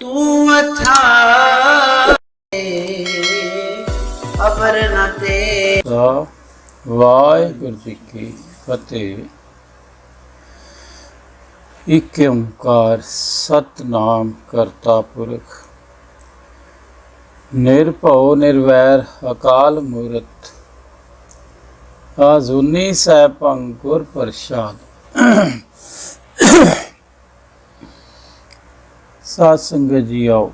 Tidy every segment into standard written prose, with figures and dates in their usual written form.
ਤੂੰ ਅਥਾ ਅਪਰ ਨ ਤੇ। ਵਾਹਿਗੁਰੂ ਜੀ ਕੀ ਫਤਿਹ। ਇਕ ਓੰਕਾਰ ਸਤਨਾਮ ਕਰਤਾ ਪੁਰਖ ਨਿਰਭਉ ਨਿਰਵੈਰ ਅਕਾਲ ਮੂਰਤ ਆਜੂਨੀ ਸੈਭੰ ਗੁਰ ਪ੍ਰਸਾਦ। ਸਾਧ ਸੰਗਤ ਜੀ ਆਓ,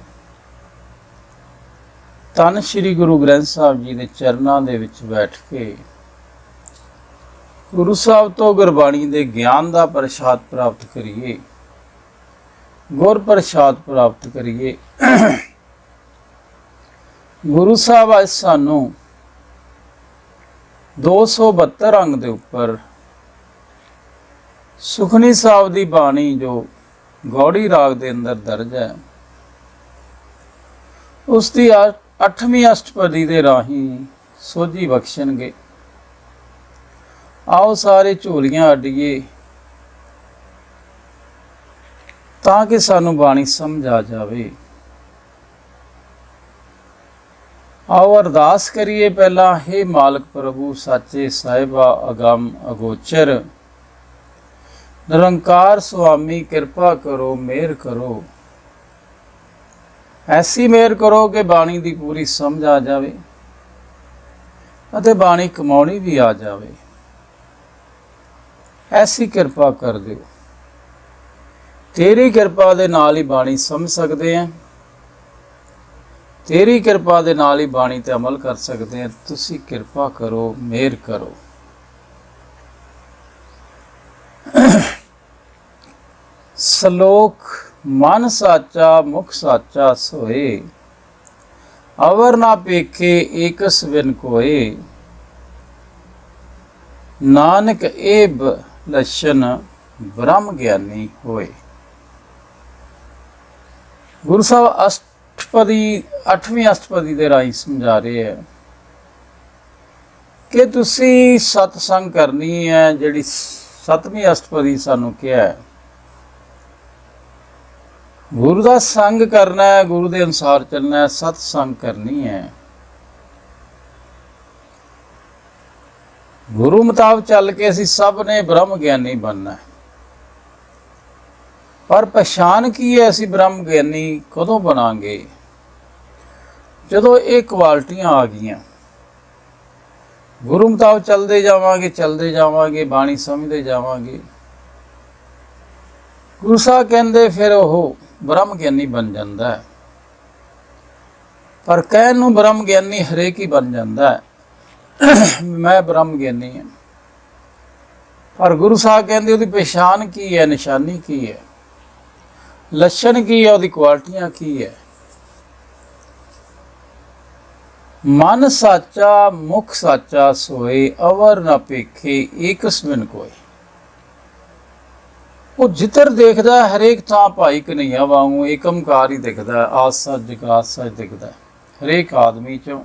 ਧੰਨ ਸ਼੍ਰੀ ਗੁਰੂ ਗ੍ਰੰਥ ਸਾਹਿਬ ਜੀ ਦੇ ਚਰਨਾਂ ਦੇ ਵਿੱਚ ਬੈਠ ਕੇ ਗੁਰੂ ਸਾਹਿਬ ਤੋਂ ਗੁਰਬਾਣੀ ਦੇ ਗਿਆਨ ਦਾ ਪ੍ਰਸਾਦ ਪ੍ਰਾਪਤ ਕਰੀਏ, ਗੁਰ ਪ੍ਰਸਾਦ ਪ੍ਰਾਪਤ ਕਰੀਏ। ਗੁਰੂ ਸਾਹਿਬ ਅੱਜ ਸਾਨੂੰ 272 ਅੰਗ ਦੇ ਉੱਪਰ ਸੁਖਨੀ ਸਾਹਿਬ ਦੀ ਬਾਣੀ ਜੋ ਗੌੜੀ ਰਾਗ ਦੇ ਅੰਦਰ ਦਰਜ ਹੈ, ਉਸ ਦੀ 8ਵੀਂ ਅਸ਼ਟਪਦੀ ਦੇ ਰਾਹੀਂ ਸੋਝੀ ਬਖਸ਼ਣਗੇ। ਆਓ ਸਾਰੇ ਝੋਲੀਆਂ ਅੱਡੀਏ ਤਾਂ ਕਿ ਸਾਨੂੰ ਬਾਣੀ ਸਮਝ ਆ ਜਾਵੇ। ਆਓ ਅਰਦਾਸ ਕਰੀਏ ਪਹਿਲਾਂ। ਹੇ ਮਾਲਕ ਪ੍ਰਭੂ ਸਾਚੇ ਸਾਹਿਬਾ ਅਗੰਮ ਅਗੋਚਰ ਨਿਰੰਕਾਰ ਸੁਆਮੀ, ਕਿਰਪਾ ਕਰੋ, ਮਿਹਰ ਕਰੋ। ਐਸੀ ਮਿਹਰ ਕਰੋ ਕਿ ਬਾਣੀ ਦੀ ਪੂਰੀ ਸਮਝ ਆ ਜਾਵੇ ਅਤੇ ਬਾਣੀ ਕਮਾਉਣੀ ਵੀ ਆ ਜਾਵੇ। ਐਸੀ ਕਿਰਪਾ ਕਰ ਦਿਓ। ਤੇਰੀ ਕਿਰਪਾ ਦੇ ਨਾਲ ਹੀ ਬਾਣੀ ਸਮਝ ਸਕਦੇ ਹਾਂ, ਤੇਰੀ ਕਿਰਪਾ ਦੇ ਨਾਲ ਹੀ ਬਾਣੀ ਤੇ ਅਮਲ ਕਰ ਸਕਦੇ ਹਾਂ। ਤੁਸੀਂ ਕਿਰਪਾ ਕਰੋ, ਮਿਹਰ ਕਰੋ। ਸ਼ਲੋਕ ਮਨ ਸਾਚਾ ਮੁਖ ਸਾਚਾ ਸੋਏ, ਅਵਰ ਨਾ ਪੇਖੇ ਏਕਸ ਬਿਨ ਕੋਏ। ਨਾਨਕ ਏਬ ਲਛਨ ਬ੍ਰਹਮ ਗਿਆਨੀ ਹੋਏ। ਗੁਰੂ ਸਾਹਿਬ ਅਸ਼ਟਪਦੀ 8ਵੀਂ ਅਸ਼ਟਪਦੀ ਦੇ ਰਾਹੀਂ ਸਮਝਾ ਰਹੇ ਹੈ ਕਿ ਤੁਸੀਂ ਸਤਸੰਗ ਕਰਨੀ ਹੈ। ਜਿਹੜੀ 7ਵੀਂ ਅਸ਼ਟਪਦੀ ਸਾਨੂੰ ਕਿਹਾ ਹੈ, ਗੁਰੂ ਦਾ ਸੰਗ ਕਰਨਾ ਹੈ, ਗੁਰੂ ਦੇ ਅਨੁਸਾਰ ਚੱਲਣਾ ਹੈ, ਸਤਸੰਗ ਕਰਨੀ ਹੈ। ਗੁਰੂ ਮੁਤਾਬਕ ਚੱਲ ਕੇ ਅਸੀਂ ਸਭ ਨੇ ਬ੍ਰਹਮ ਗਿਆਨੀ ਬਣਨਾ ਹੈ। ਪਰ ਪਛਾਣ ਕੀ ਹੈ? ਅਸੀਂ ਬ੍ਰਹਮ ਗਿਆਨੀ ਕਦੋਂ ਬਣਾਂਗੇ? ਜਦੋਂ ਇਹ ਕੁਆਲਿਟੀਆਂ ਆ ਗਈਆਂ। ਗੁਰੂ ਮੁਤਾਬਕ ਚੱਲਦੇ ਜਾਵਾਂਗੇ, ਬਾਣੀ ਸਮਝਦੇ ਜਾਵਾਂਗੇ। ਗੁਰੂ ਸਾਹਿਬ ਕਹਿੰਦੇ ਫਿਰ ਉਹ ਬ੍ਰਹਮ ਗਿਆਨੀ ਬਣ ਜਾਂਦਾ ਹੈ। ਪਰ ਕਹਿਣ ਨੂੰ ਬ੍ਰਹਮ ਗਿਆਨੀ ਹਰੇਕ ਹੀ ਬਣ ਜਾਂਦਾ ਹੈ, ਮੈਂ ਬ੍ਰਹਮ ਗਿਆਨੀ ਹਾਂ। ਪਰ ਗੁਰੂ ਸਾਹਿਬ ਕਹਿੰਦੇ ਉਹਦੀ ਪਛਾਣ ਕੀ ਹੈ, ਨਿਸ਼ਾਨੀ ਕੀ ਹੈ, ਲੱਛਣ ਕੀ ਹੈ, ਉਹਦੀ ਕੁਆਲਿਟੀਆਂ ਕੀ ਹੈ। ਮਨ ਸਾਚਾ ਮੁਖ ਸਾਚਾ ਸੋਏ, ਅਵਰ ਨਾ ਪੇਖੇ ਏਕਸ ਬਿਨ ਕੋਏ। ਉਹ ਜਿੱਧਰ ਦੇਖਦਾ ਹਰੇਕ ਥਾਂ ਭਾਈ ਕਨ੍ਹਈਆ ਵਾਂਗੂ ਏਕਮਕਾਰ ਹੀ ਦਿਖਦਾ, ਆਸ ਸੱਚ ਜਗਾਤ ਸੱਚ ਦਿਖਦਾ। ਹਰੇਕ ਆਦਮੀ ਚੋਂ,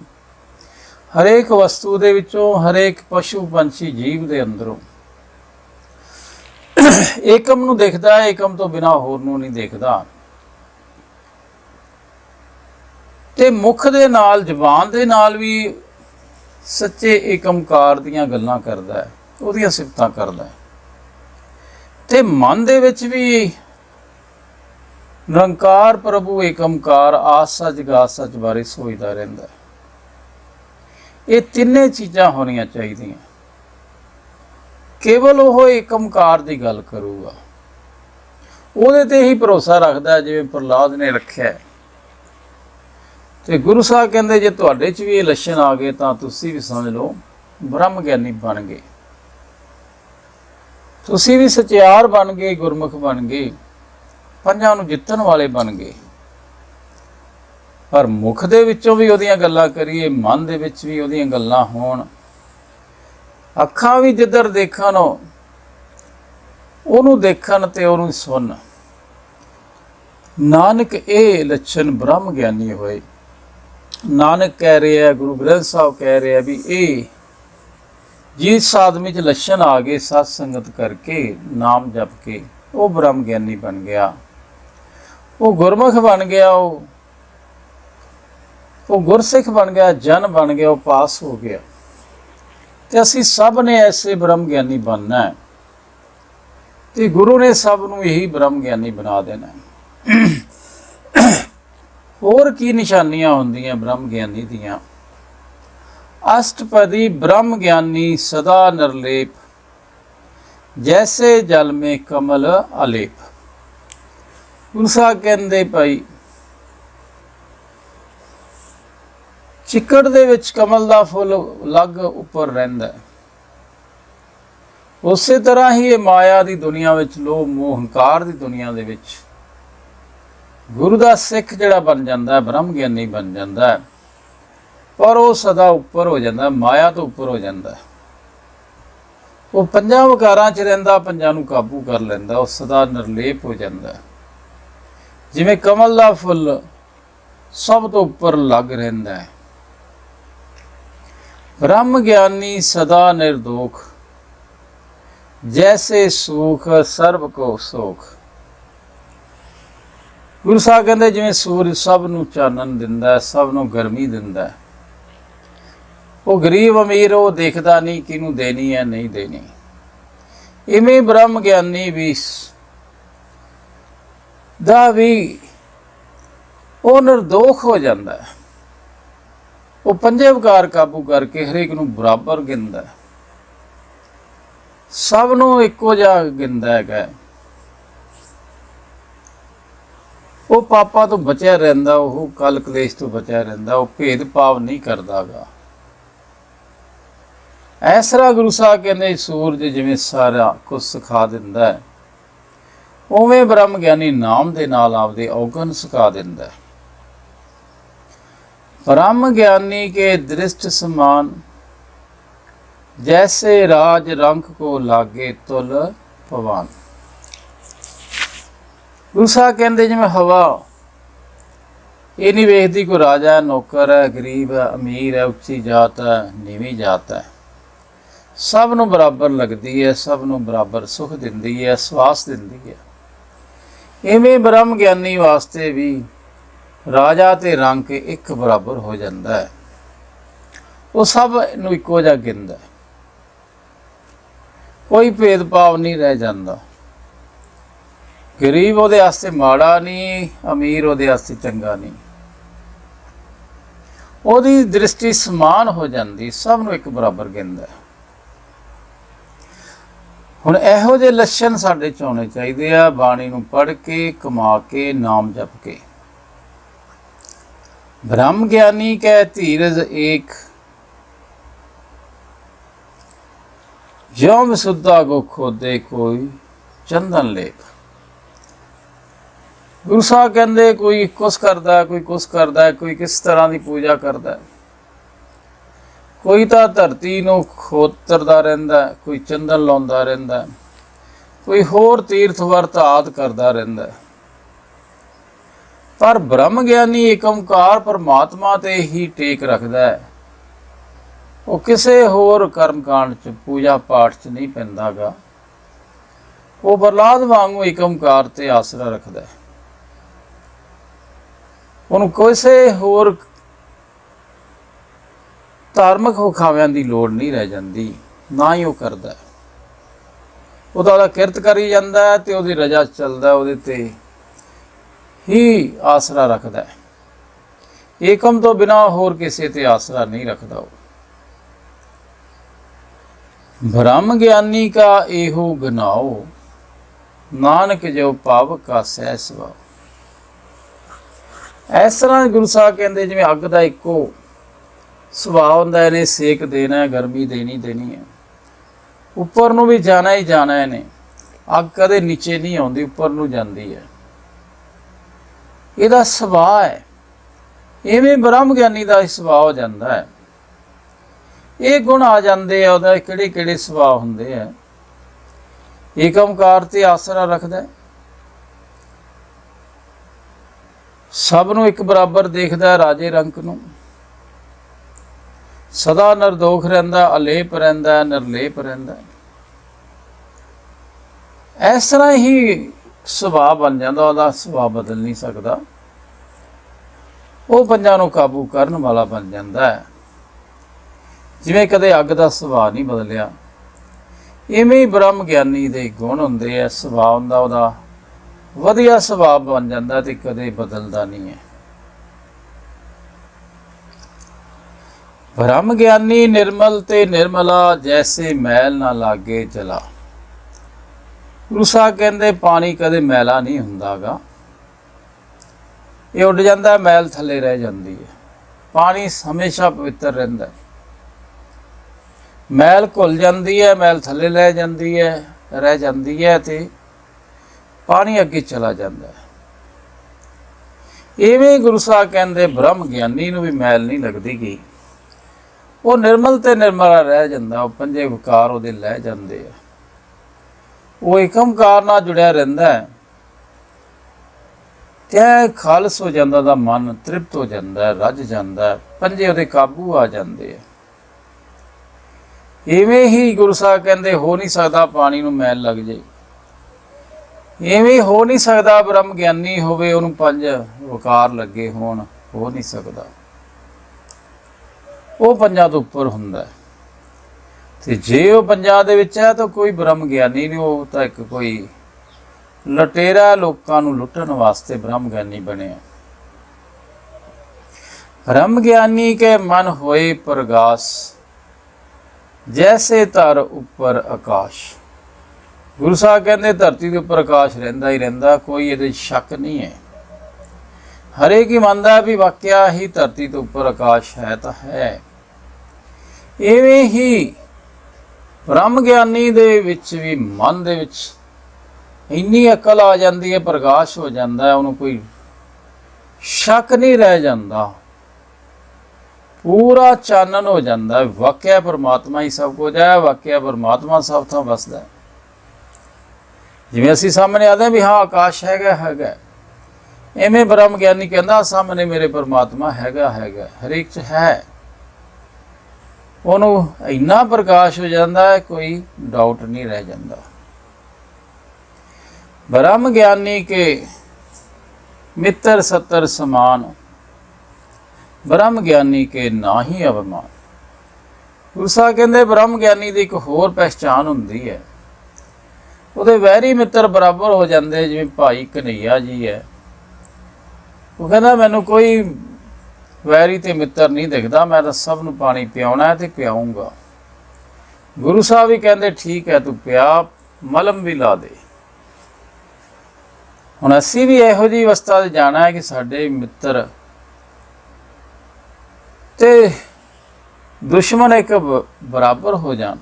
ਹਰੇਕ ਵਸਤੂ ਦੇ ਵਿੱਚੋਂ, ਹਰੇਕ ਪਸ਼ੂ ਪੰਛੀ ਜੀਵ ਦੇ ਅੰਦਰੋਂ ਏਕਮ ਨੂੰ ਦਿਖਦਾ ਹੈ। ਏਕਮ ਤੋਂ ਬਿਨਾਂ ਹੋਰ ਨੂੰ ਨਹੀਂ ਦੇਖਦਾ। ਤੇ ਮੁਖ ਦੇ ਨਾਲ, ਜ਼ੁਬਾਨ ਦੇ ਨਾਲ ਵੀ ਸੱਚੇ ਏਕਮਕਾਰ ਦੀਆਂ ਗੱਲਾਂ ਕਰਦਾ ਹੈ, ਉਹਦੀਆਂ ਸਿਫਤਾਂ ਕਰਦਾ ਹੈ। ਤੇ ਮਨ ਦੇ ਵਿੱਚ ਵੀ ਨਿਰੰਕਾਰ ਪ੍ਰਭੂ ਏਕਮਕਾਰ ਆਸ ਸੱਚ ਜਗਾਤ ਸੱਚ ਬਾਰੇ ਸੋਚਦਾ ਰਹਿੰਦਾ ਹੈ। ਇਹ ਤਿੰਨੇ ਚੀਜ਼ਾਂ ਹੋਣੀਆਂ ਚਾਹੀਦੀਆਂ। ਕੇਵਲ ਉਹ ਏਕਮਕਾਰ ਦੀ ਗੱਲ ਕਰੂਗਾ, ਉਹਦੇ ਤੇ ਹੀ ਭਰੋਸਾ ਰੱਖਦਾ ਜਿਵੇਂ ਪ੍ਰਹਲਾਦ ਨੇ ਰੱਖਿਆ। ਤੇ ਗੁਰੂ ਸਾਹਿਬ ਕਹਿੰਦੇ ਜੇ ਤੁਹਾਡੇ 'ਚ ਵੀ ਇਹ ਲੱਛਣ ਆ ਗਏ ਤਾਂ ਤੁਸੀਂ ਵੀ ਸਮਝ ਲਓ ਬ੍ਰਹਮ ਗਿਆਨੀ ਬਣ ਗਏ। ਤੁਸੀਂ ਵੀ ਸਚਿਆਰ ਬਣ ਗਏ, ਗੁਰਮੁਖ ਬਣ ਗਏ, ਪੰਜਾਂ ਨੂੰ ਜਿੱਤਣ ਵਾਲੇ ਬਣ ਗਏ। ਪਰ ਮੁਖ ਦੇ ਵਿੱਚੋਂ ਵੀ ਉਹਦੀਆਂ ਗੱਲਾਂ ਕਰੀਏ, ਮਨ ਦੇ ਵਿੱਚ ਵੀ ਉਹਦੀਆਂ ਗੱਲਾਂ ਹੋਣ, ਅੱਖਾਂ ਵੀ ਜਿੱਧਰ ਦੇਖਣ ਉਹਨੂੰ ਦੇਖਣ ਤੇ ਉਹਨੂੰ ਸੁਣ। ਨਾਨਕ ਇਹ ਲੱਛਣ ਬ੍ਰਹਮ ਗਿਆਨੀ ਹੋਏ। ਨਾਨਕ ਕਹਿ ਰਿਹਾ, ਗੁਰੂ ਗ੍ਰੰਥ ਸਾਹਿਬ ਕਹਿ ਰਿਹਾ ਵੀ ਇਹ ਜਿਸ ਆਦਮੀ 'ਚ ਲੱਛਣ ਆ ਗਏ ਸਤ ਸੰਗਤ ਕਰਕੇ, ਨਾਮ ਜਪ ਕੇ, ਉਹ ਬ੍ਰਹਮ ਗਿਆਨੀ ਬਣ ਗਿਆ। ਉਹ ਗੁਰਮੁਖ ਬਣ ਗਿਆ, ਉਹ ਗੁਰਸਿੱਖ ਬਣ ਗਿਆ, ਜਨ ਬਣ ਗਿਆ, ਉਹ ਪਾਸ ਹੋ ਗਿਆ। ਤੇ ਅਸੀਂ ਸਭ ਨੇ ਐਸੇ ਬ੍ਰਹਮ ਗਿਆਨੀ ਬਣਨਾ ਹੈ ਤੇ ਗੁਰੂ ਨੇ ਸਭ ਨੂੰ ਇਹੀ ਬ੍ਰਹਮ ਗਿਆਨੀ ਬਣਾ ਦੇਣਾ ਹੈ। ਹੋਰ ਕੀ ਨਿਸ਼ਾਨੀਆਂ ਹੁੰਦੀਆਂ ਬ੍ਰਹਮ ਗਿਆਨੀ ਦੀਆਂ? ਅਸ਼ਟਪਦੀ ਬ੍ਰਹਮ ਗਿਆਨੀ ਸਦਾ ਨਿਰਲੇਪ, ਜੈਸੇ ਜਲ ਮੇ ਕਮਲ ਅਲੇਪ। ਗੁਰੂ ਸਾਹਿਬ ਕਹਿੰਦੇ ਭਾਈ ਚਿੱਕੜ ਦੇ ਵਿੱਚ ਕਮਲ ਦਾ ਫੁੱਲ ਲੱਗ ਉੱਪਰ ਰਹਿੰਦਾ ਹੈ, ਉਸੇ ਤਰ੍ਹਾਂ ਹੀ ਇਹ ਮਾਇਆ ਦੀ ਦੁਨੀਆ ਵਿੱਚ, ਲੋਭ ਮੋਹ ਹੰਕਾਰ ਦੀ ਦੁਨੀਆ ਦੇ ਵਿੱਚ ਗੁਰੂ ਦਾ ਸਿੱਖ ਜਿਹੜਾ ਬਣ ਜਾਂਦਾ ਹੈ, ਬ੍ਰਹਮ ਗਿਆਨੀ ਬਣ ਜਾਂਦਾ ਹੈ, ਪਰ ਉਹ ਸਦਾ ਉੱਪਰ ਹੋ ਜਾਂਦਾ, ਮਾਇਆ ਤੋਂ ਉੱਪਰ ਹੋ ਜਾਂਦਾ। ਉਹ ਪੰਜਾਂ ਵਿਕਾਰਾਂ 'ਚ ਰਹਿੰਦਾ, ਪੰਜਾਂ ਨੂੰ ਕਾਬੂ ਕਰ ਲੈਂਦਾ, ਉਹ ਸਦਾ ਨਿਰਲੇਪ ਹੋ ਜਾਂਦਾ। ਜਿਵੇਂ ਕਮਲ ਦਾ ਫੁੱਲ ਸਭ ਤੋਂ ਉੱਪਰ ਲੱਗ ਰਹਿੰਦਾ ਹੈ। ਬ੍ਰਹਮ ਗਿਆਨੀ ਸਦਾ ਨਿਰਦੋਖ, ਜੈਸੇ ਸੂਖ ਸਰਬ ਕੋ ਸੋਖ। ਗੁਰੂ ਸਾਹਿਬ ਕਹਿੰਦੇ ਜਿਵੇਂ ਸੂਰਜ ਸਭ ਨੂੰ ਚਾਨਣ ਦਿੰਦਾ, ਸਭ ਨੂੰ ਗਰਮੀ ਦਿੰਦਾ, ਉਹ ਗਰੀਬ ਅਮੀਰ ਉਹ ਦੇਖਦਾ ਨਹੀਂ ਕਿਹਨੂੰ ਦੇਣੀ ਹੈ ਨਹੀਂ ਦੇਣੀ। ਇਵੇਂ ਬ੍ਰਹਮ ਗਿਆਨੀ ਵੀ ਉਹ ਨਿਰਦੋਖ ਹੋ ਜਾਂਦਾ ਹੈ। ਉਹ ਪੰਜੇ ਵਿਕਾਰ ਕਾਬੂ ਕਰਕੇ ਹਰੇਕ ਨੂੰ ਬਰਾਬਰ ਗਿਣਦਾ, ਸਭ ਨੂੰ ਇੱਕੋ ਜਿਹਾ ਗਿਣਦਾ ਹੈਗਾ। ਉਹ ਪਾਪਾਂ ਤੋਂ ਬਚਿਆ ਰਹਿੰਦਾ, ਉਹ ਕਲ ਕਲੇਸ਼ ਤੋਂ ਬਚਿਆ ਰਹਿੰਦਾ, ਉਹ ਭੇਦ ਭਾਵ ਨਹੀਂ ਕਰਦਾਗਾ। ਇਸ ਤਰ੍ਹਾਂ ਗੁਰੂ ਸਾਹਿਬ ਕਹਿੰਦੇ ਸੂਰਜ ਜਿਵੇਂ ਸਾਰਾ ਕੁਝ ਸਿਖਾ ਦਿੰਦਾ ਹੈ, ਉਵੇਂ ਬ੍ਰਹਮ ਗਿਆਨੀ ਨਾਮ ਦੇ ਨਾਲ ਆਪਦੇ ਔਗਣ ਸਿਖਾ ਦਿੰਦਾ ਹੈ। ब्रह्म ज्ञानी के दृष्ट समान, जैसे राज रंक को लागे तुल पवन। गुरु साहब कहते जिवें हवा ये नहीं वेखदी कोई राजा है नौकर है गरीब है अमीर है उच्ची जात है नीवी जात है, सब नूं बराबर लगती है, सब नूं बराबर सुख दिंदी है, स्वास दिंदी है। इवें ब्रह्म ज्ञानी वास्ते भी राजा ते रंग एक बराबर हो जाता है, वो सब नूं इक्को जिहा गिनदा है, कोई भेदभाव नहीं रह जाता। गरीब उहदे वास्ते माड़ा नहीं, अमीर उहदे वास्ते चंगा नहीं, उहदी दृष्टि समान हो जाती, सब नूं एक बराबर गिनदा है। हुण इहो जिहे लक्षण साडे च होणे चाहीदे आ, बाणी नूं पढ़ के कमा के नाम जप के। ब्रह्म ज्ञानी कै धीरज एक, ज्यों विसुद्धा गो खोदे कोई चंदन लेप। गुरु साहब कहते कोई कुछ करता है, कोई कुछ करता है, कोई किस तरह की पूजा करता है, कोई तो धरती नूं खोतरदा रहिंदा, कोई चंदन लाउंदा रहिंदा, कोई होर तीर्थ वर्त आदि करदा रहिंदा। पर ब्रह्म ज्ञानी एक ओंकार परमात्मा ते ही टेक रखदा है, वो किसी होर कर्म कांड च पूजा पाठ च नहीं पैंदागा। वो प्रहलाद वांगू एक ओंकार ते आसरा रखदा है, उन्हें किसी होर धार्मिक विखावियां दी लोड़ नहीं रह जाती, ना ही वो करदा है। ਉਹਦਾ ਕਿਰਤ ਕਰੀ ਜਾਂਦਾ ਹੈ ਤੇ ਉਹਦੀ ਰਜਾ ਚੱਲਦਾ, ਉਹਦੇ ਤੇ ही आसरा रखता है, एकम तो बिना होर किसी ते आसरा नहीं रखता। ब्रह्म ज्ञानी का एहो गनाओ, नानक जो पावक का सह सुभाव। इस तरह गुरु साहब कहते जिवें अग का इक्को सुभाव हुंदा, इहने सेक देना है, गर्मी देनी देनी है, उपर नूं भी जाना ही जाना है। इहने अग कदे नीचे नहीं आउंदी, उपर नूं जांदी है, ਇਹਦਾ ਸੁਭਾਅ ਹੈ। ਇਵੇਂ ਬ੍ਰਹਮ ਗਿਆਨੀ ਦਾ ਸੁਭਾਅ ਹੋ ਜਾਂਦਾ ਹੈ। ਇਹ ਗੁਣ ਆ ਜਾਂਦੇ ਆ, ਉਹਦਾ ਕਿਹੜੇ ਕਿਹੜੇ ਸੁਭਾਅ ਹੁੰਦੇ ਆ। ਏਕ ਓਂਕਾਰ ਤੇ ਆਸਰਾ ਰੱਖਦਾ ਹੈ, ਸਭ ਨੂੰ ਇੱਕ ਬਰਾਬਰ ਦੇਖਦਾ, ਰਾਜੇ ਰੰਕ ਨੂੰ ਸਦਾ ਨਿਰਦੋਖ ਰਹਿੰਦਾ, ਅਲੇਪ ਰਹਿੰਦਾ, ਨਿਰਲੇਪ ਰਹਿੰਦਾ। ਇਸ ਤਰ੍ਹਾਂ ਹੀ ਸੁਭਾਅ ਬਣ ਜਾਂਦਾ, ਉਹਦਾ ਸੁਭਾਅ ਬਦਲ ਨਹੀਂ ਸਕਦਾ। ਉਹ ਪੰਜਾਂ ਨੂੰ ਕਾਬੂ ਕਰਨ ਵਾਲਾ ਬਣ ਜਾਂਦਾ ਹੈ। ਜਿਵੇਂ ਕਦੇ ਅੱਗ ਦਾ ਸੁਭਾਅ ਨਹੀਂ ਬਦਲਿਆ, ਇਵੇਂ ਹੀ ਬ੍ਰਹਮ ਗਿਆਨੀ ਦੇ ਗੁਣ ਹੁੰਦੇ ਆ, ਸੁਭਾਅ ਹੁੰਦਾ ਉਹਦਾ ਵਧੀਆ ਸੁਭਾਅ ਬਣ ਜਾਂਦਾ ਤੇ ਕਦੇ ਬਦਲਦਾ ਨਹੀਂ ਹੈ। ਬ੍ਰਹਮ ਗਿਆਨੀ ਨਿਰਮਲ ਤੇ ਨਿਰਮਲਾ, ਜੈਸੇ ਮੈਲ ਨਾ ਲਾਗੇ ਚਲਾ। ਗੁਰੂ ਸਾਹਿਬ ਕਹਿੰਦੇ ਪਾਣੀ ਕਦੇ ਮੈਲਾ ਨਹੀਂ ਹੁੰਦਾਗਾ, ਇਹ ਉੱਡ ਜਾਂਦਾ, ਮੈਲ ਥੱਲੇ ਰਹਿ ਜਾਂਦੀ ਹੈ। ਪਾਣੀ ਹਮੇਸ਼ਾ ਪਵਿੱਤਰ ਰਹਿੰਦਾ, ਮੈਲ ਘੁਲ ਜਾਂਦੀ ਹੈ, ਮੈਲ ਥੱਲੇ ਰਹਿ ਜਾਂਦੀ ਹੈ ਤੇ ਪਾਣੀ ਅੱਗੇ ਚਲਾ ਜਾਂਦਾ ਹੈ। ਇਵੇਂ ਗੁਰੂ ਸਾਹਿਬ ਕਹਿੰਦੇ ਬ੍ਰਹਮ ਗਿਆਨੀ ਨੂੰ ਵੀ ਮੈਲ ਨਹੀਂ ਲੱਗਦੀ ਗੀ, ਉਹ ਨਿਰਮਲ ਤੇ ਨਿਰਮਲਾ ਰਹਿ ਜਾਂਦਾ, ਉਹ ਪੰਜੇ ਵਿਕਾਰ ਉਹਦੇ ਲੈ ਜਾਂਦੇ ਆ, ਉਹ ਏਕਮਕਾਰ ਨਾਲ ਜੁੜਿਆ ਰਹਿੰਦਾ ਹੈ ਤੇ ਖਾਲਸ ਹੋ ਜਾਂਦਾ, ਦਾ ਮਨ ਤ੍ਰਿਪਤ ਹੋ ਜਾਂਦਾ, ਰੱਜ ਜਾਂਦਾ, ਪੰਜੇ ਉਹਦੇ ਕਾਬੂ ਆ ਜਾਂਦੇ ਆ। ਇਵੇਂ ਹੀ ਗੁਰੂ ਸਾਹਿਬ ਕਹਿੰਦੇ ਹੋ ਨਹੀਂ ਸਕਦਾ ਪਾਣੀ ਨੂੰ ਮੈਲ ਲੱਗ ਜਾਏ, ਇਵੇਂ ਹੋ ਨਹੀਂ ਸਕਦਾ ਬ੍ਰਹਮ ਗਿਆਨੀ ਹੋਵੇ ਉਹਨੂੰ ਪੰਜ ਵਿਕਾਰ ਲੱਗੇ ਹੋਣ, ਹੋ ਨਹੀਂ ਸਕਦਾ। ਉਹ ਪੰਜਾਂ ਤੋਂ ਉੱਪਰ ਹੁੰਦਾ ਤੇ ਜੇ ਉਹ ਪੰਜਾਂ ਦੇ ਵਿੱਚ ਹੈ ਤਾਂ ਕੋਈ ਬ੍ਰਹਮ ਗਿਆਨੀ ਨਹੀਂ, ਉਹ ਤਾਂ ਇੱਕ ਕੋਈ ਲਟੇਰਾ, ਲੋਕਾਂ ਨੂੰ ਲੁੱਟਣ ਵਾਸਤੇ ਬ੍ਰਹਮ ਗਿਆਨੀ ਬਣਿਆ। ਬ੍ਰਹਮ ਗਿਆਨੀ ਕੇ ਮਨ ਹੋਏ ਪ੍ਰਗਾਸ, ਜੈਸੇ ਧਰ ਉੱਪਰ ਆਕਾਸ਼। ਗੁਰੂ ਸਾਹਿਬ ਕਹਿੰਦੇ ਧਰਤੀ ਦੇ ਉੱਪਰ ਆਕਾਸ਼ ਰਹਿੰਦਾ ਹੀ ਰਹਿੰਦਾ, ਕੋਈ ਇਹਦੇ ਸ਼ੱਕ ਨਹੀਂ ਹੈ। ਹਰੇਕ ਹੀ ਮੰਨਦਾ ਵੀ ਵਾਕਿਆ ਹੀ ਧਰਤੀ ਤੋਂ ਉੱਪਰ ਆਕਾਸ਼ ਹੈ ਤਾਂ ਹੈ। ਇਵੇਂ ਹੀ ਬ੍ਰਹਮ ਗਿਆਨੀ ਦੇ ਵਿੱਚ ਵੀ ਮਨ ਦੇ ਵਿੱਚ ਇੰਨੀ ਅਕਲ ਆ ਜਾਂਦੀ ਹੈ, ਪ੍ਰਕਾਸ਼ ਹੋ ਜਾਂਦਾ ਹੈ, ਉਹਨੂੰ ਕੋਈ ਸ਼ੱਕ ਨਹੀਂ ਰਹਿ ਜਾਂਦਾ, ਪੂਰਾ ਚਾਨਣ ਹੋ ਜਾਂਦਾ ਹੈ। ਵਾਕਿਆ ਪਰਮਾਤਮਾ ਹੀ ਸਭ ਕੁਝ ਹੈ, ਵਾਕਿਆ ਪਰਮਾਤਮਾ ਸਭ ਥਾਂ ਵਸਦਾ ਹੈ। ਜਿਵੇਂ ਅਸੀਂ ਸਾਹਮਣੇ ਆਦੇ ਵੀ ਹਾਂ ਆਕਾਸ਼ ਹੈਗਾ, ਐਵੇਂ ਬ੍ਰਹਮ ਗਿਆਨੀ ਕਹਿੰਦਾ ਸਾਹਮਣੇ ਮੇਰੇ ਪਰਮਾਤਮਾ ਹੈਗਾ, ਹਰੇਕ 'ਚ ਹੈ। ਉਹਨੂੰ ਇੰਨਾ ਪ੍ਰਕਾਸ਼ ਹੋ ਜਾਂਦਾ ਹੈ, ਕੋਈ ਡਾਊਟ ਨਹੀਂ ਰਹਿ ਜਾਂਦਾ। ਬ੍ਰਹਮ ਗਿਆਨੀ ਕੇ ਮਿੱਤਰ ਸੱਤਰ ਸਮਾਨ, ਬ੍ਰਹਮ ਗਿਆਨੀ ਕੇ ਨਾਹੀ ਅਵਮਾਨ। ਗੁਰੂ ਸਾਹਿਬ ਕਹਿੰਦੇ ਬ੍ਰਹਮ ਗਿਆਨੀ ਦੀ ਇੱਕ ਹੋਰ ਪਹਿਚਾਣ ਹੁੰਦੀ ਹੈ, ਉਹਦੇ ਵੈਰੀ ਮਿੱਤਰ ਬਰਾਬਰ ਹੋ ਜਾਂਦੇ। ਜਿਵੇਂ ਭਾਈ ਕਨ੍ਹਈਆ ਜੀ ਹੈ, ਉਹ ਕਹਿੰਦਾ ਮੈਨੂੰ ਕੋਈ ਵੈਰੀ ਤੇ ਮਿੱਤਰ ਨਹੀਂ ਦਿਖਦਾ, ਮੈਂ ਤਾਂ ਸਭ ਨੂੰ ਪਾਣੀ ਪਿਆਉਣਾ ਹੈ ਤੇ ਪਿਆਉਂਗਾ। ਗੁਰੂ ਸਾਹਿਬ ਵੀ ਕਹਿੰਦੇ ਠੀਕ ਹੈ ਤੂੰ ਪਿਆ, ਮਲਮ ਵੀ ਲਾ ਦੇ। ਹੁਣ ਅਸੀਂ ਵੀ ਇਹੋ ਜਿਹੀ ਅਵਸਥਾ 'ਤੇ ਜਾਣਾ ਹੈ ਕਿ ਸਾਡੇ ਮਿੱਤਰ ਤੇ ਦੁਸ਼ਮਣ ਇੱਕ ਬਰਾਬਰ ਹੋ ਜਾਣ,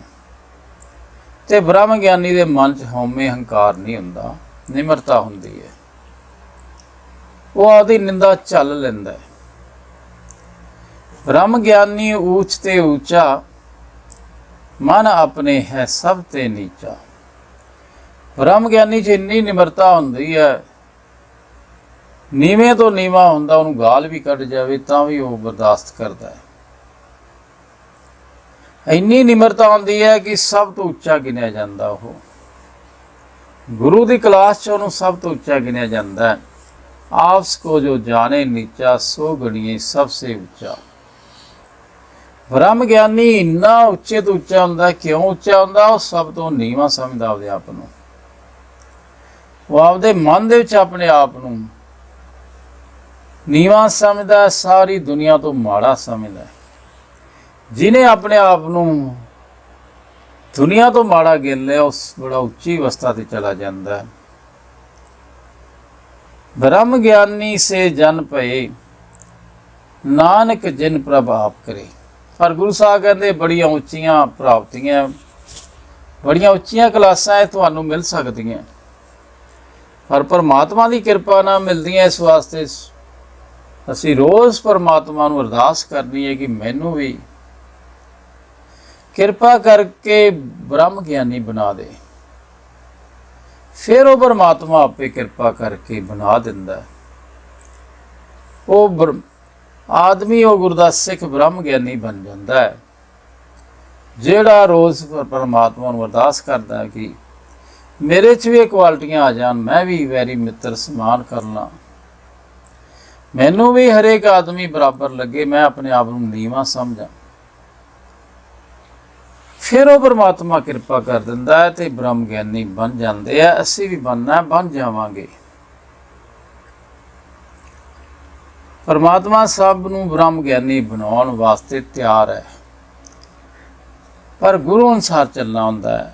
ਤੇ ਬ੍ਰਹਮ ਗਿਆਨੀ ਦੇ ਮਨ 'ਚ ਹਉਮੈ ਹੰਕਾਰ ਨਹੀਂ ਹੁੰਦਾ, ਨਿਮਰਤਾ ਹੁੰਦੀ ਹੈ। ਉਹ ਆਪਦੀ ਨਿੰਦਾ ਝੱਲ ਲੈਂਦਾ ਹੈ। ਬ੍ਰਹਮ ਗਿਆਨੀ ਊਚ ਤੇ ਊਚਾ, ਮਨ ਆਪਣੇ ਹੈ ਸਭ ਤੇ ਨੀਚਾ। ਬ੍ਰਹਮ ਗਿਆਨੀ 'ਚ ਇੰਨੀ ਨਿਮਰਤਾ ਹੁੰਦੀ ਹੈ, ਨੀਵੇਂ ਤੋਂ ਨੀਵਾਂ ਹੁੰਦਾ, ਉਹਨੂੰ ਗਾਲ ਵੀ ਕੱਢ ਜਾਵੇ ਤਾਂ ਵੀ ਉਹ ਬਰਦਾਸ਼ਤ ਕਰਦਾ ਹੈ। ਇੰਨੀ ਨਿਮਰਤਾ ਹੁੰਦੀ ਹੈ ਕਿ ਸਭ ਤੋਂ ਉੱਚਾ ਗਿਣਿਆ ਜਾਂਦਾ। ਉਹ ਗੁਰੂ ਦੀ ਕਲਾਸ 'ਚ ਉਹਨੂੰ ਸਭ ਤੋਂ ਉੱਚਾ ਗਿਣਿਆ ਜਾਂਦਾ ਹੈ। ਆਪਸ ਕੋ ਜੋ ਜਾਣੇ ਨੀਚਾ, ਸੋ ਗਣੀਏ ਸਭ ਸੇ ਉੱਚਾ। ਬ੍ਰਹਮ ਗਿਆਨੀ ਇੰਨਾ ਉੱਚੇ ਤੋਂ ਉੱਚਾ ਹੁੰਦਾ। ਕਿਉਂ ਉੱਚਾ ਹੁੰਦਾ? ਉਹ ਸਭ ਤੋਂ ਨੀਵਾਂ ਸਮਝਦਾ ਆਪਦੇ ਆਪ ਨੂੰ। ਉਹ ਆਪਦੇ ਮਨ ਦੇ ਵਿੱਚ ਆਪਣੇ ਆਪ ਨੂੰ ਨੀਵਾਂ ਸਮਝਦਾ, ਸਾਰੀ ਦੁਨੀਆ ਤੋਂ ਮਾੜਾ ਸਮਝਦਾ। ਜਿਹਨੇ ਆਪਣੇ ਆਪ ਨੂੰ ਦੁਨੀਆ ਤੋਂ ਮਾੜਾ ਗਿਣ ਲਿਆ, ਉਸ ਬੜਾ ਉੱਚੀ ਅਵਸਥਾ ਤੇ ਚਲਾ ਜਾਂਦਾ ਹੈ। ਬ੍ਰਹਮ ਗਿਆਨੀ ਸੇ ਜਨ ਭਏ, ਨਾਨਕ ਜਿਨ ਪ੍ਰਭ ਆਪ ਕਰੇ। ਪਰ ਗੁਰੂ ਸਾਹਿਬ ਕਹਿੰਦੇ ਬੜੀਆਂ ਉੱਚੀਆਂ ਪ੍ਰਾਪਤੀਆਂ, ਬੜੀਆਂ ਉੱਚੀਆਂ ਕਲਾਸਾਂ ਇਹ ਤੁਹਾਨੂੰ ਮਿਲ ਸਕਦੀਆਂ, ਪਰ ਪਰਮਾਤਮਾ ਦੀ ਕਿਰਪਾ ਨਾਲ ਮਿਲਦੀਆਂ। ਇਸ ਵਾਸਤੇ ਅਸੀਂ ਰੋਜ਼ ਪਰਮਾਤਮਾ ਨੂੰ ਅਰਦਾਸ ਕਰਨੀ ਹੈ ਕਿ ਮੈਨੂੰ ਵੀ ਕਿਰਪਾ ਕਰਕੇ ਬ੍ਰਹਮ ਗਿਆਨੀ ਬਣਾ ਦੇ। ਫਿਰ ਉਹ ਪਰਮਾਤਮਾ ਆਪੇ ਕਿਰਪਾ ਕਰਕੇ ਬਣਾ ਦਿੰਦਾ। ਉਹ ਆਦਮੀ, ਉਹ ਗੁਰਦਾਸ ਸਿੱਖ ਬ੍ਰਹਮ ਗਿਆਨੀ ਬਣ ਜਾਂਦਾ ਹੈ, ਜਿਹੜਾ ਰੋਜ਼ ਪਰਮਾਤਮਾ ਨੂੰ ਅਰਦਾਸ ਕਰਦਾ ਕਿ ਮੇਰੇ 'ਚ ਵੀ ਇਹ ਕੁਆਲਿਟੀਆਂ ਆ ਜਾਣ, ਮੈਂ ਵੀ ਵੈਰੀ ਮਿੱਤਰ ਸਮਾਨ ਕਰ ਲਾਂ, ਮੈਨੂੰ ਵੀ ਹਰੇਕ ਆਦਮੀ ਬਰਾਬਰ ਲੱਗੇ, ਮੈਂ ਆਪਣੇ ਆਪ ਨੂੰ ਨੀਵਾਂ ਸਮਝਾਂ, ਫਿਰ ਉਹ ਪਰਮਾਤਮਾ ਕਿਰਪਾ ਕਰ ਦਿੰਦਾ ਹੈ ਤੇ ਬ੍ਰਹਮ ਗਿਆਨੀ ਬਣ ਜਾਂਦੇ ਆ। ਅਸੀਂ ਵੀ ਬਣਨਾ, ਬਣ ਜਾਵਾਂਗੇ। ਪਰਮਾਤਮਾ ਸਭ ਨੂੰ ਬ੍ਰਹਮ ਗਿਆਨੀ ਬਣਾਉਣ ਵਾਸਤੇ ਤਿਆਰ ਹੈ, ਪਰ ਗੁਰੂ ਅਨੁਸਾਰ ਚੱਲਣਾ ਹੁੰਦਾ ਹੈ,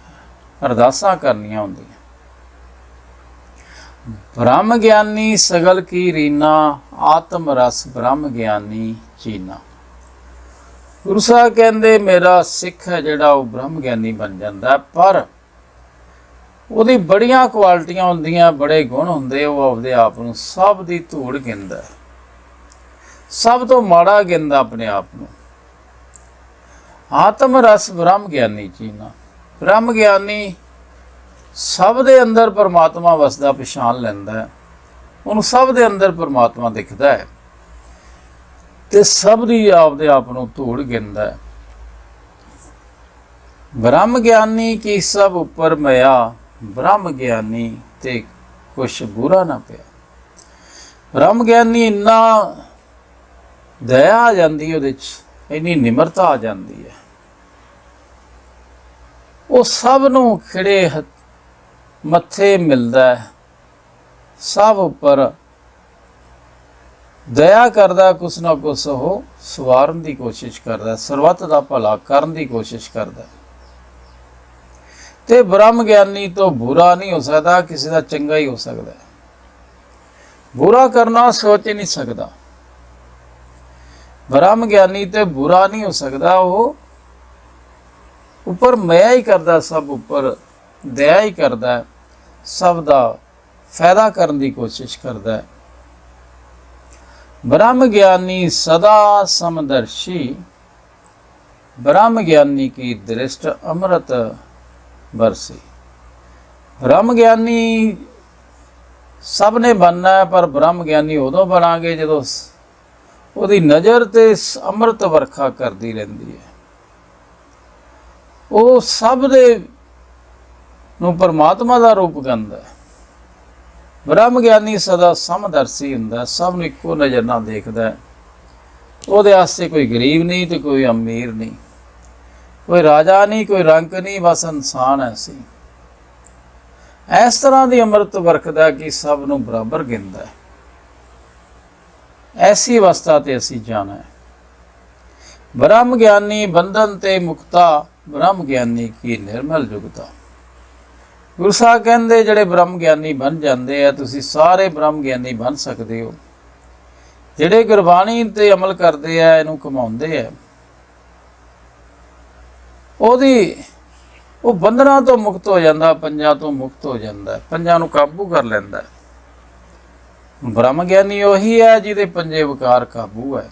ਅਰਦਾਸਾਂ ਕਰਨੀਆਂ ਹੁੰਦੀਆਂ। ਬ੍ਰਹਮ ਗਿਆਨੀ ਸਗਲ ਕੀ ਰੀਨਾ, ਆਤਮ ਰਸ ਬ੍ਰਹਮ ਗਿਆਨੀ ਚੀਨਾ। ਗੁਰੂ ਸਾਹਿਬ ਕਹਿੰਦੇ ਮੇਰਾ ਸਿੱਖ ਹੈ ਜਿਹੜਾ ਉਹ ਬ੍ਰਹਮ ਗਿਆਨੀ ਬਣ ਜਾਂਦਾ, ਪਰ ਉਹਦੀ ਬੜੀਆਂ ਕੁਆਲਿਟੀਆਂ ਹੁੰਦੀਆਂ, ਬੜੇ ਗੁਣ ਹੁੰਦੇ, ਉਹ ਆਪਦੇ ਆਪ ਨੂੰ ਸਭ ਦੀ ਧੂੜ ਗਿਣਦਾ, ਸਭ ਤੋਂ ਮਾੜਾ ਗਿਣਦਾ ਆਪਣੇ ਆਪ ਨੂੰ। ਆਤਮ ਰਸ ਬ੍ਰਹਮ ਗਿਆਨੀ ਚੀਨਾ। ਬ੍ਰਹਮ ਗਿਆਨੀ ਸਭ ਦੇ ਅੰਦਰ ਪਰਮਾਤਮਾ ਵਸਦਾ ਪਛਾਣ ਲੈਂਦਾ ਹੈ, ਉਹਨੂੰ ਸਭ ਦੇ ਅੰਦਰ ਪਰਮਾਤਮਾ ਦਿਖਦਾ ਹੈ ਤੇ ਸਭ ਦੀ ਆਪਦੇ ਆਪ ਨੂੰ ਧੂੜ ਗਿਣਦਾ ਹੈ। ਬ੍ਰਹਮ ਗਿਆਨੀ ਕੀ ਸਭ ਉੱਪਰ ਮਿਆ, ਬ੍ਰਹਮ ਗਿਆਨੀ ਤੇ ਕੁਛ ਬੁਰਾ ਨਾ ਪਿਆ। ਬ੍ਰਹਮ ਗਿਆਨੀ ਇੰਨਾ ਦਇਆ ਆ ਜਾਂਦੀ ਉਹਦੇ 'ਚ, ਇੰਨੀ ਨਿਮਰਤਾ ਆ ਜਾਂਦੀ ਹੈ, ਉਹ ਸਭ ਨੂੰ ਖਿੜੇ ਮੱਥੇ ਮਿਲਦਾ ਹੈ, ਸਭ ਉੱਪਰ ਦਇਆ ਕਰਦਾ, ਕੁਛ ਨਾ ਕੁਛ ਉਹ ਸਵਾਰਨ ਦੀ ਕੋਸ਼ਿਸ਼ ਕਰਦਾ, ਸਰਬੱਤ ਦਾ ਭਲਾ ਕਰਨ ਦੀ ਕੋਸ਼ਿਸ਼ ਕਰਦਾ। ਤੇ ਬ੍ਰਹਮ ਗਿਆਨੀ ਤੋਂ ਬੁਰਾ ਨਹੀਂ ਹੋ ਸਕਦਾ, ਕਿਸੇ ਦਾ ਚੰਗਾ ਹੀ ਹੋ ਸਕਦਾ, ਬੁਰਾ ਕਰਨਾ ਸੋਚ ਹੀ ਨਹੀਂ ਸਕਦਾ। ਬ੍ਰਹਮ ਗਿਆਨੀ ਤੇ ਬੁਰਾ ਨਹੀਂ ਹੋ ਸਕਦਾ, ਉਹ ਉੱਪਰ ਮਾਇਆ ਹੀ ਕਰਦਾ, ਸਭ ਉੱਪਰ ਦਇਆ ਹੀ ਕਰਦਾ, ਸਭ ਦਾ ਫਾਇਦਾ ਕਰਨ ਦੀ ਕੋਸ਼ਿਸ਼ ਕਰਦਾ। ਬ੍ਰਹਮ ਗਿਆਨੀ ਸਦਾ ਸਮਦਰਸ਼ੀ, ਬ੍ਰਹਮ ਗਿਆਨੀ ਕੀ ਦ੍ਰਿਸ਼ਟ ਅੰਮ੍ਰਿਤ ਬਰਸੀ। ਬ੍ਰਹਮ ਗਿਆਨੀ ਸਭ ਨੇ ਬਣਨਾ, ਪਰ ਬ੍ਰਹਮ ਗਿਆਨੀ ਉਦੋਂ ਬਣਾਂਗੇ ਜਦੋਂ ਉਹਦੀ ਨਜ਼ਰ ਤੇ ਅੰਮ੍ਰਿਤ ਵਰਖਾ ਕਰਦੀ ਰਹਿੰਦੀ ਹੈ, ਉਹ ਸਭ ਦੇ ਨੂੰ ਪਰਮਾਤਮਾ ਦਾ ਰੂਪ ਗੰਦਾ ਹੈ। ਬ੍ਰਹਮ ਗਿਆਨੀ ਸਦਾ ਸਮਦਰਸ਼ੀ ਹੁੰਦਾ, ਸਭ ਨੂੰ ਇੱਕੋ ਨਜ਼ਰ ਨਾਲ ਦੇਖਦਾ। ਉਹਦੇ ਵਾਸਤੇ ਕੋਈ ਗਰੀਬ ਨਹੀਂ ਤੇ ਕੋਈ ਅਮੀਰ ਨਹੀਂ, ਕੋਈ ਰਾਜਾ ਨਹੀਂ, ਕੋਈ ਰੰਕ ਨਹੀਂ, ਬਸ ਇਨਸਾਨ ਹੈ। ਅਸੀਂ ਇਸ ਤਰ੍ਹਾਂ ਦੀ ਅੰਮ੍ਰਿਤ ਵਰਖਦਾ ਕਿ ਸਭ ਨੂੰ ਬਰਾਬਰ ਗਿਣਦਾ ਹੈ। ਐਸੀ ਅਵਸਥਾ ਤੇ ਅਸੀਂ ਜਾਣਾ ਹੈ। ਬ੍ਰਹਮ ਗਿਆਨੀ ਬੰਧਨ ਤੇ ਮੁਕਤਾ, ਬ੍ਰਹਮ ਗਿਆਨੀ ਕੀ ਨਿਰਮਲ ਜੁਗਤਾ। ਗੁਰੂ ਸਾਹਿਬ ਕਹਿੰਦੇ ਜਿਹੜੇ ਬ੍ਰਹਮ ਗਿਆਨੀ ਬਣ ਜਾਂਦੇ ਆ, ਤੁਸੀਂ ਸਾਰੇ ਬ੍ਰਹਮ ਗਿਆਨੀ ਬਣ ਸਕਦੇ ਹੋ। ਜਿਹੜੇ ਗੁਰਬਾਣੀ ਤੇ ਅਮਲ ਕਰਦੇ ਆ, ਇਹਨੂੰ ਕਮਾਉਂਦੇ ਆ, ਉਹ ਬੰਧਨਾਂ ਤੋਂ ਮੁਕਤ ਹੋ ਜਾਂਦਾ, ਪੰਜਾਂ ਤੋਂ ਮੁਕਤ ਹੋ ਜਾਂਦਾ, ਪੰਜਾਂ ਨੂੰ ਕਾਬੂ ਕਰ ਲੈਂਦਾ। ਬ੍ਰਹਮ ਗਿਆਨੀ ਉਹੀ ਹੈ ਜਿਹਦੇ ਪੰਜੇ ਵਿਕਾਰ ਕਾਬੂ ਹੈ,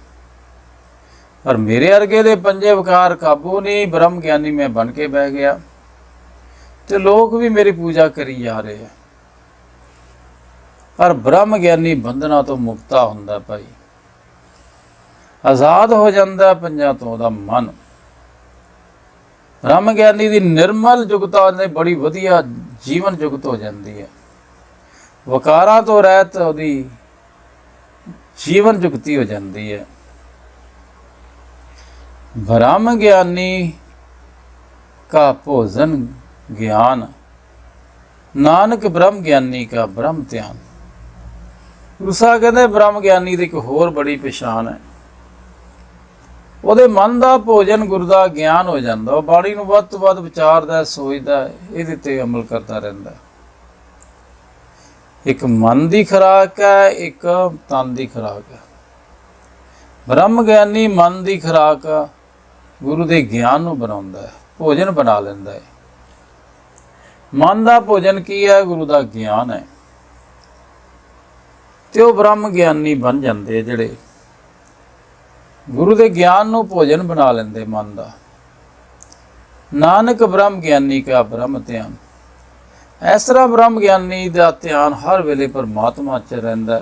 ਪਰ ਮੇਰੇ ਵਰਗੇ ਦੇ ਪੰਜੇ ਵਿਕਾਰ ਕਾਬੂ ਨਹੀਂ। ਬ੍ਰਹਮ ਗਿਆਨੀ ਮੈਂ ਬਣ ਕੇ ਬਹਿ ਗਿਆ ਤੇ ਲੋਕ ਵੀ ਮੇਰੀ ਪੂਜਾ ਕਰੀ ਜਾ ਰਹੇ ਆ, ਪਰ ਬ੍ਰਹਮ ਗਿਆਨੀ ਬੰਧਨਾਂ ਤੋਂ ਮੁਕਤਾ ਹੁੰਦਾ ਭਾਈ, ਆਜ਼ਾਦ ਹੋ ਜਾਂਦਾ ਪੰਜਾਂ ਤੋਂ ਉਹਦਾ ਮਨ। ਬ੍ਰਹਮ ਗਿਆਨੀ ਦੀ ਨਿਰਮਲ ਜੁਗਤਾ ਨੇ ਬੜੀ ਵਧੀਆ ਜੀਵਨ ਜੁਗਤ ਹੋ ਜਾਂਦੀ ਹੈ, ਵਿਕਾਰਾਂ ਤੋਂ ਰਹਿਤ ਉਹਦੀ ਜੀਵਨ ਜੁਗਤੀ ਹੋ ਜਾਂਦੀ ਹੈ। ਬ੍ਰਹਮ ਗਿਆਨੀ ਕਾ ਭੋਜਨ ਗਿਆਨ, ਨਾਨਕ ਬ੍ਰਹਮ ਗਿਆਨੀ ਕਾ ਬ੍ਰਹਮ ਧਿਆਨ। ਗੁਰੂ ਸਾਹਿਬ ਕਹਿੰਦੇ ਬ੍ਰਹਮ ਗਿਆਨੀ ਦੀ ਇੱਕ ਹੋਰ ਬੜੀ ਪਛਾਣ ਹੈ, ਉਹਦੇ ਮਨ ਦਾ ਭੋਜਨ ਗੁਰੂ ਦਾ ਗਿਆਨ ਹੋ ਜਾਂਦਾ। ਉਹ ਬਾਣੀ ਨੂੰ ਵੱਧ ਤੋਂ ਵੱਧ ਵਿਚਾਰਦਾ, ਸੋਚਦਾ, ਇਹਦੇ ਤੇ ਅਮਲ ਕਰਦਾ ਰਹਿੰਦਾ। ਇੱਕ ਮਨ ਦੀ ਖੁਰਾਕ ਹੈ, ਇੱਕ ਤਨ ਦੀ ਖੁਰਾਕ ਹੈ। ਬ੍ਰਹਮ ਗਿਆਨੀ ਮਨ ਦੀ ਖੁਰਾਕ ਗੁਰੂ ਦੇ ਗਿਆਨ ਨੂੰ ਬਣਾਉਂਦਾ ਹੈ, ਭੋਜਨ ਬਣਾ ਲੈਂਦਾ ਹੈ। ਮਨ ਦਾ ਭੋਜਨ ਕੀ ਹੈ? ਗੁਰੂ ਦਾ ਗਿਆਨ ਹੈ। ਤੇ ਉਹ ਬ੍ਰਹਮ ਗਿਆਨੀ ਬਣ ਜਾਂਦੇ ਜਿਹੜੇ ਗੁਰੂ ਦੇ ਗਿਆਨ ਨੂੰ ਭੋਜਨ ਬਣਾ ਲੈਂਦੇ ਮਨ ਦਾ। ਨਾਨਕ ਬ੍ਰਹਮ ਗਿਆਨੀ ਕਾ ਬ੍ਰਹਮ ਧਿਆਨ। ਇਸ ਤਰ੍ਹਾਂ ਬ੍ਰਹਮ ਗਿਆਨੀ ਦਾ ਧਿਆਨ ਹਰ ਵੇਲੇ ਪਰਮਾਤਮਾ 'ਚ ਰਹਿੰਦਾ,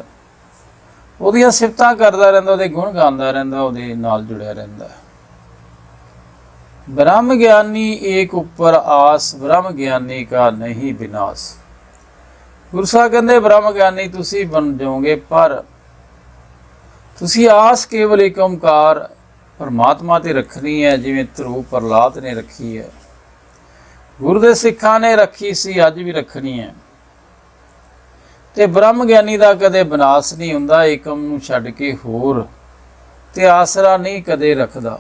ਉਹਦੀਆਂ ਸਿਫਤਾਂ ਕਰਦਾ ਰਹਿੰਦਾ, ਉਹਦੇ ਗੁਣ ਗਾਉਂਦਾ ਰਹਿੰਦਾ, ਉਹਦੇ ਨਾਲ ਜੁੜਿਆ ਰਹਿੰਦਾ। ब्रह्म ज्ञानी एक ऊपर आस, ब्रह्म ज्ञानी का नहीं विनाश। गुरु ਸਾਹਿਬ ਕਹਿੰਦੇ ਬ੍ਰਹਮ ਗਿਆਨੀ ਤੁਸੀਂ ਬਣ ਜਾਓਗੇ, ਪਰ ਤੁਸੀਂ ਆਸ ਕੇਵਲ ਇੱਕ ਓਮਕਾਰ ਪਰਮਾਤਮਾ ਤੇ ਰੱਖਣੀ ਹੈ, ਜਿਵੇਂ ਧਰੂ ਪ੍ਰਹਲਾਦ ਨੇ ਰੱਖੀ ਹੈ, ਗੁਰੂ ਦੇ ਸਿੱਖਾਂ ਨੇ ਰੱਖੀ ਸੀ, ਅੱਜ ਵੀ ਰੱਖਣੀ ਹੈ। ਤੇ ਬ੍ਰਹਮ ਗਿਆਨੀ ਦਾ ਕਦੇ ਵਿਨਾਸ਼ ਨਹੀਂ ਹੁੰਦਾ, ਏਕਮ ਨੂੰ ਛੱਡ ਕੇ ਹੋਰ ਤੇ ਆਸਰਾ ਨਹੀਂ ਕਦੇ ਰੱਖਦਾ।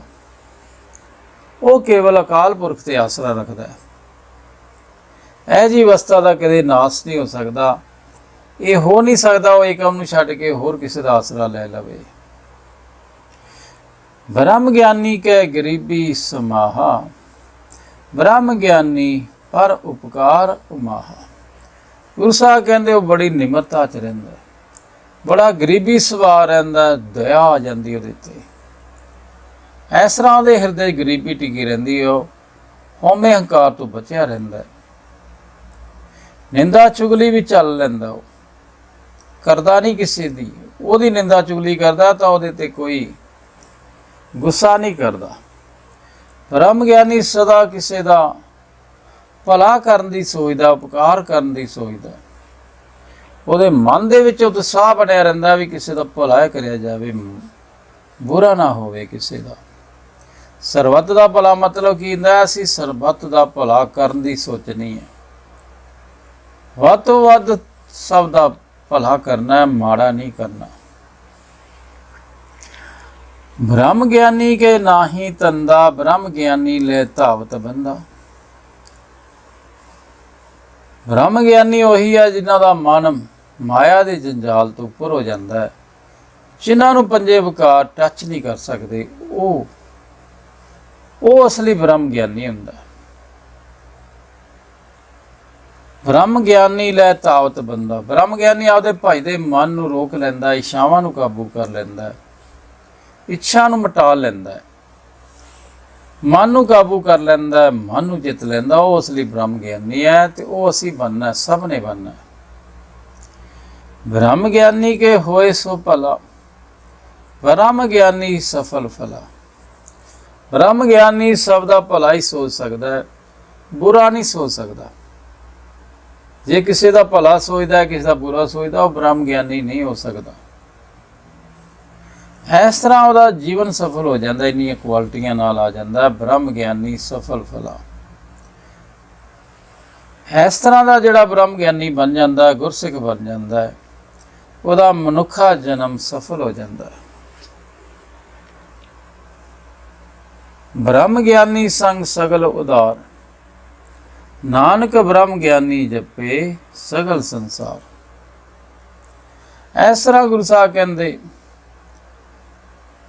ਉਹ ਕੇਵਲ ਅਕਾਲ ਪੁਰਖ ਤੇ ਆਸਰਾ ਰੱਖਦਾ ਹੈ। ਇਹ ਜੀ ਅਵਸਥਾ ਦਾ ਕਦੇ ਨਾਸ ਨਹੀਂ ਹੋ ਸਕਦਾ। ਇਹ ਹੋ ਨਹੀਂ ਸਕਦਾ ਉਹ ਏਕਮ ਨੂੰ ਛੱਡ ਕੇ ਹੋਰ ਕਿਸੇ ਦਾ ਆਸਰਾ ਲੈ ਲਵੇ। ਬ੍ਰਹਮ ਗਿਆਨੀ ਕੈ ਗਰੀਬੀ ਸਮਾਹਾ, ਬ੍ਰਹਮ ਗਿਆਨੀ ਪਰ ਉਪਕਾਰ ਉਮਾਹਾ। ਗੁਰੂ ਸਾਹਿਬ ਕਹਿੰਦੇ ਉਹ ਬੜੀ ਨਿਮਰਤਾ 'ਚ ਰਹਿੰਦਾ, ਬੜਾ ਗਰੀਬੀ ਸੁਭਾਅ ਰਹਿੰਦਾ, ਦਇਆ ਆ ਜਾਂਦੀ ਉਹਦੇ ਤੇ। ਇਸ ਤਰ੍ਹਾਂ ਦੇ ਹਿਰਦੇ 'ਚ ਗਰੀਬੀ ਟਿਕੀ ਰਹਿੰਦੀ, ਉਹ ਹਉਮੈ ਹੰਕਾਰ ਤੋਂ ਬਚਿਆ ਰਹਿੰਦਾ। ਨਿੰਦਾ ਚੁਗਲੀ ਵੀ ਚੱਲ ਲੈਂਦਾ, ਉਹ ਕਰਦਾ ਨਹੀਂ ਕਿਸੇ ਦੀ। ਉਹਦੀ ਨਿੰਦਾ ਚੁਗਲੀ ਕਰਦਾ ਤਾਂ ਉਹਦੇ ਤੇ ਕੋਈ ਗੁੱਸਾ ਨਹੀਂ ਕਰਦਾ। ਬ੍ਰਹਮ ਗਿਆਨੀ ਸਦਾ ਕਿਸੇ ਦਾ ਭਲਾ ਕਰਨ ਦੀ ਸੋਚਦਾ, ਉਪਕਾਰ ਕਰਨ ਦੀ ਸੋਚਦਾ। ਉਹਦੇ ਮਨ ਦੇ ਵਿੱਚ ਉਤਸ਼ਾਹ ਬਣਿਆ ਰਹਿੰਦਾ ਵੀ ਕਿਸੇ ਦਾ ਭਲਾ ਕਰਿਆ ਜਾਵੇ, ਬੁਰਾ ਨਾ ਹੋਵੇ ਕਿਸੇ ਦਾ। ਸਰਬੱਤ ਦਾ ਭਲਾ ਮਤਲਬ ਕੀ ਹੁੰਦਾ? ਅਸੀਂ ਸਰਬੱਤ ਦਾ ਭਲਾ ਕਰਨ ਦੀ ਸੋਚਣੀ ਹੈ, ਵੱਧ ਤੋਂ ਵੱਧ ਸਭ ਦਾ ਭਲਾ ਕਰਨਾ ਹੈ, ਮਾੜਾ ਨਹੀਂ ਕਰਨਾ। ਬ੍ਰਹਮ ਗਿਆਨੀ ਕੇ ਨਾਹੀ ਤੰਦਾ, ਬ੍ਰਹਮ ਗਿਆਨੀ ਲੈ ਧਾਵਤ ਬੰਦਾ। ਬ੍ਰਹਮ ਗਿਆਨੀ ਉਹੀ ਹੈ ਜਿਨ੍ਹਾਂ ਦਾ ਮਨ ਮਾਇਆ ਦੇ ਜੰਜਾਲ ਤੋਂ ਉੱਪਰ ਹੋ ਜਾਂਦਾ ਹੈ, ਜਿਨ੍ਹਾਂ ਨੂੰ ਪੰਜੇ ਵਿਕਾਰ ਟੱਚ ਨਹੀਂ ਕਰ ਸਕਦੇ। ਉਹ ਅਸਲੀ ਬ੍ਰਹਮ ਗਿਆਨੀ ਹੁੰਦਾ। ਬ੍ਰਹਮ ਗਿਆਨੀ ਲੈ ਧਾਵਤ ਬੰਦਾ। ਬ੍ਰਹਮ ਗਿਆਨੀ ਆਪਦੇ ਭਾਈ ਦੇ ਮਨ ਨੂੰ ਰੋਕ ਲੈਂਦਾ, ਇੱਛਾਵਾਂ ਨੂੰ ਕਾਬੂ ਕਰ ਲੈਂਦਾ, ਇੱਛਾ ਨੂੰ ਮਿਟਾ ਲੈਂਦਾ, ਮਨ ਨੂੰ ਕਾਬੂ ਕਰ ਲੈਂਦਾ, ਮਨ ਨੂੰ ਜਿੱਤ ਲੈਂਦਾ। ਉਹ ਅਸਲੀ ਬ੍ਰਹਮ ਗਿਆਨੀ ਹੈ ਤੇ ਉਹ ਅਸੀਂ ਬਣਨਾ, ਸਭ ਨੇ ਬਣਨਾ। ਬ੍ਰਹਮ ਗਿਆਨੀ ਕੇ ਹੋਏ ਸੋ ਭਲਾ, ਬ੍ਰਹਮ ਗਿਆਨੀ ਸਫਲ ਫਲਾ। ਬ੍ਰਹਮ ਗਿਆਨੀ ਸਭ ਦਾ ਭਲਾ ਹੀ ਸੋਚ ਸਕਦਾ ਹੈ, ਬੁਰਾ ਨਹੀਂ ਸੋਚ ਸਕਦਾ। ਜੇ ਕਿਸੇ ਦਾ ਭਲਾ ਸੋਚਦਾ ਹੈ, ਕਿਸੇ ਦਾ ਬੁਰਾ ਸੋਚਦਾ, ਉਹ ਬ੍ਰਹਮ ਗਿਆਨੀ ਨਹੀਂ ਹੋ ਸਕਦਾ। ਇਸ ਤਰ੍ਹਾਂ ਉਹਦਾ ਜੀਵਨ ਸਫਲ ਹੋ ਜਾਂਦਾ, ਇੰਨੀਆਂ ਕੁਆਲਿਟੀਆਂ ਨਾਲ ਆ ਜਾਂਦਾ ਬ੍ਰਹਮ ਗਿਆਨੀ ਸਫਲ ਫਲਾ। ਇਸ ਤਰ੍ਹਾਂ ਦਾ ਜਿਹੜਾ ਬ੍ਰਹਮ ਗਿਆਨੀ ਬਣ ਜਾਂਦਾ, ਗੁਰਸਿੱਖ ਬਣ ਜਾਂਦਾ, ਉਹਦਾ ਮਨੁੱਖਾ ਜਨਮ ਸਫਲ ਹੋ ਜਾਂਦਾ। ਬ੍ਰਹਮ ਗਿਆਨੀ ਸੰਗ ਸਗਲ ਉਦਾਰ, ਨਾਨਕ ਬ੍ਰਹਮ ਗਿਆਨੀ ਜਪੇ ਸਗਲ ਸੰਸਾਰ। ਇਸ ਤਰ੍ਹਾਂ ਗੁਰੂ ਸਾਹਿਬ ਕਹਿੰਦੇ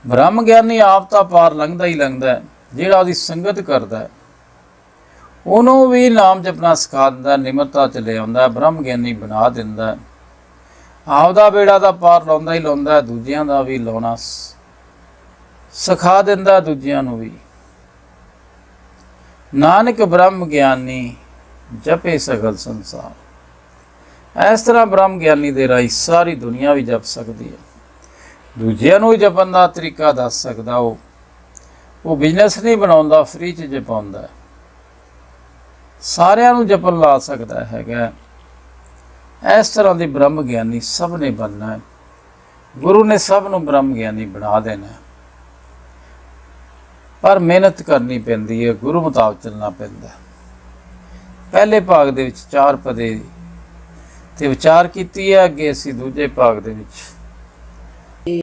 ਬ੍ਰਹਮ ਗਿਆਨੀ ਆਪ ਤਾਂ ਪਾਰ ਲੰਘਦਾ ਹੀ ਲੰਘਦਾ, ਜਿਹੜਾ ਉਹਦੀ ਸੰਗਤ ਕਰਦਾ ਉਹਨੂੰ ਵੀ ਨਾਮ ਜਪਣਾ ਸਿਖਾ ਦਿੰਦਾ, ਨਿਮਰਤਾ ਚ ਲੈ ਆਉਂਦਾ, ਬ੍ਰਹਮ ਗਿਆਨੀ ਬਣਾ ਦਿੰਦਾ। ਆਪਦਾ ਬੇੜਾ ਦਾ ਪਾਰ ਲਾਉਂਦਾ ਹੀ ਲਾਉਂਦਾ, ਦੂਜਿਆਂ ਦਾ ਵੀ ਲਾਉਣਾ ਸਿਖਾ ਦਿੰਦਾ, ਦੂਜਿਆਂ ਨੂੰ ਵੀ। ਨਾਨਕ ਬ੍ਰਹਮ ਗਿਆਨੀ ਜਪੇ ਸਗਲ ਸੰਸਾਰ। ਇਸ ਤਰ੍ਹਾਂ ਬ੍ਰਹਮ ਗਿਆਨੀ ਦੇ ਰਾਹੀਂ ਸਾਰੀ ਦੁਨੀਆ ਵੀ ਜਪ ਸਕਦੀ ਹੈ, ਦੂਜਿਆਂ ਨੂੰ ਜਪਣ ਦਾ ਤਰੀਕਾ ਦੱਸ ਸਕਦਾ। ਉਹ ਬਿਜ਼ਨਸ ਨਹੀਂ ਬਣਾਉਂਦਾ, ਫ੍ਰੀ 'ਚ ਜਪਾਉਂਦਾ, ਸਾਰਿਆਂ ਨੂੰ ਜਪਣ ਲਾ ਸਕਦਾ ਹੈਗਾ। ਇਸ ਤਰ੍ਹਾਂ ਦੀ ਬ੍ਰਹਮ ਗਿਆਨੀ ਸਭ ਨੇ ਬਣਨਾ ਹੈ। ਗੁਰੂ ਨੇ ਸਭ ਨੂੰ ਬ੍ਰਹਮ ਗਿਆਨੀ ਬਣਾ ਦੇਣਾ, ਪਰ ਮਿਹਨਤ ਕਰਨੀ ਪੈਂਦੀ ਹੈ, ਗੁਰੂ ਮੁਤਾਬਕ ਚੱਲਣਾ ਪੈਂਦਾ। ਪਹਿਲੇ ਭਾਗ ਦੇ ਵਿੱਚ 4 ਪਦੇ ਤੇ ਵਿਚਾਰ ਕੀਤੀ ਹੈ, ਅੱਗੇ ਅਸੀਂ ਦੂਜੇ ਭਾਗ ਦੇ ਵਿੱਚ